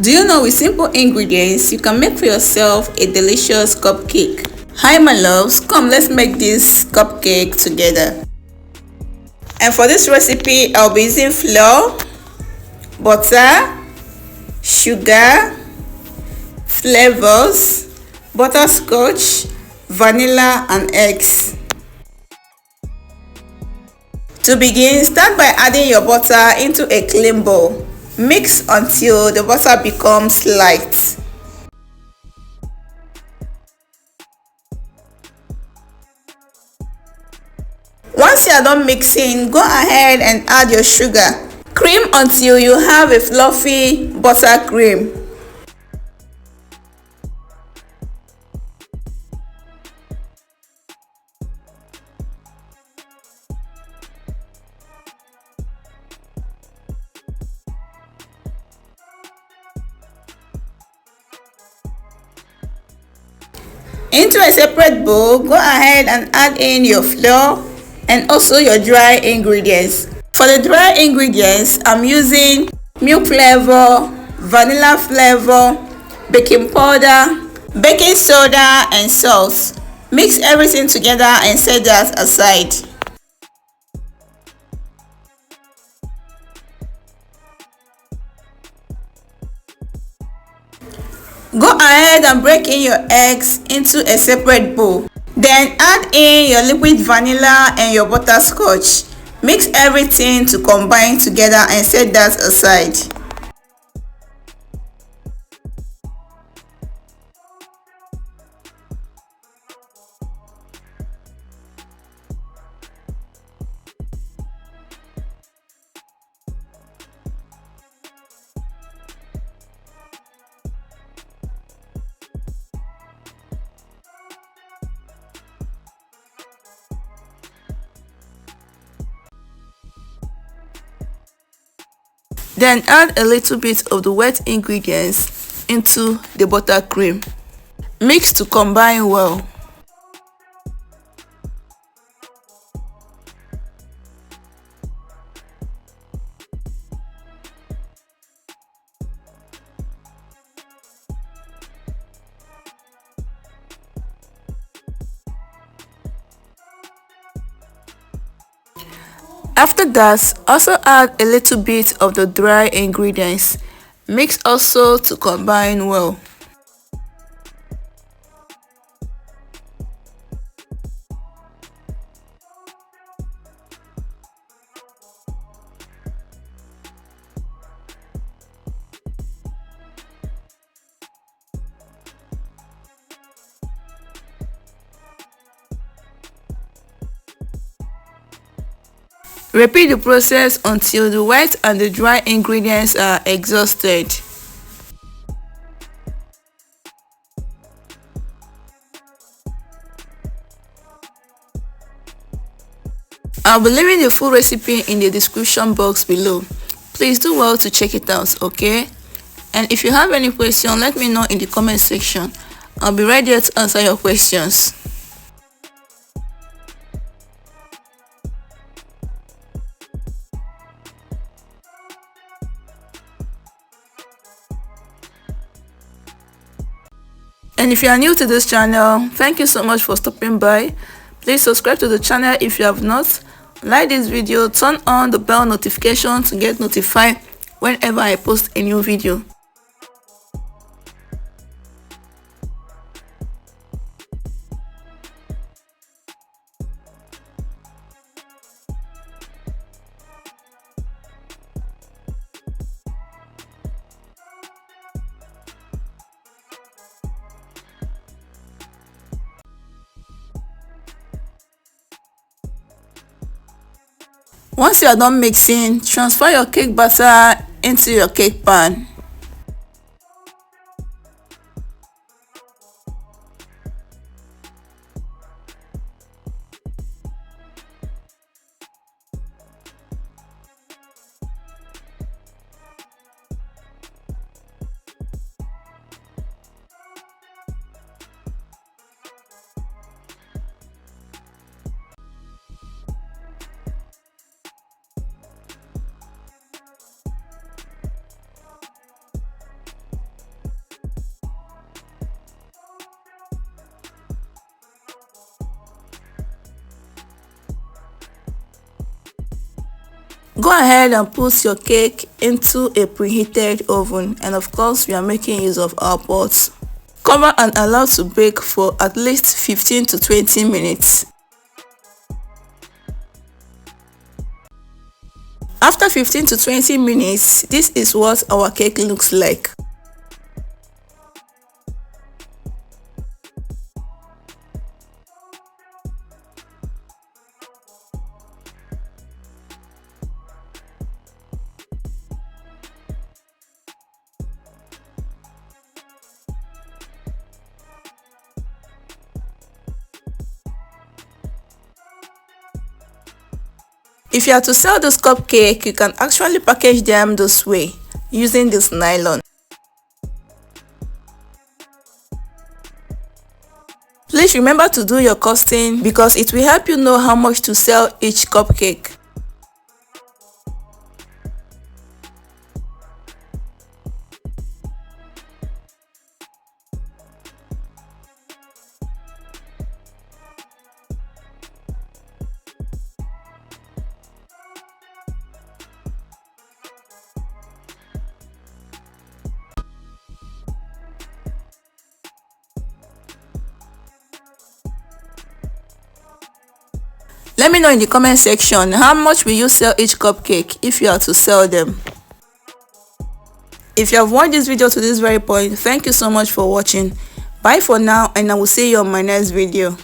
Do you know with simple ingredients you can make for yourself a delicious cupcake? Hi my loves, come let's make this cupcake together. And for this recipe I'll be using flour, butter, sugar, flavors, butterscotch, vanilla and eggs. To begin, start by adding your butter into a clean bowl. Mix until the butter becomes light. Once you are done mixing, go ahead and add your sugar. Cream until you have a fluffy butter cream. Into a separate bowl, go ahead and add in your flour and also your dry ingredients. For the dry ingredients, I'm using milk flavor, vanilla flavor, baking powder, baking soda and salt. Mix everything together and set that aside. Go ahead and break in your eggs into a separate bowl. Then add in your liquid vanilla and your butterscotch. Mix everything to combine together and set that aside. Then add a little bit of the wet ingredients into the buttercream. Mix to combine well. After that, also add a little bit of the dry ingredients. Mix also to combine well. Repeat the process until the wet and the dry ingredients are exhausted. I'll be leaving the full recipe in the description box below. Please do well to check it out, okay? And if you have any question, let me know in the comment section. I'll be ready to answer your questions. And if you are new to this channel, thank you so much for stopping by. Please subscribe to the channel if you have not. Like this video, turn on the bell notification to get notified whenever I post a new video. Once you are done mixing, transfer your cake batter into your cake pan. Go ahead and put your cake into a preheated oven, and of course we are making use of our pots. Cover and allow to bake for at least 15 to 20 minutes. After 15 to 20 minutes, this is what our cake looks like. If you are to sell this cupcake, you can actually package them this way using this nylon. Please remember to do your costing because it will help you know how much to sell each cupcake. Let me know in the comment section how much will you sell each cupcake if you are to sell them. If you have watched this video to this very point, thank you so much for watching. Bye for now, and I will see you on my next video.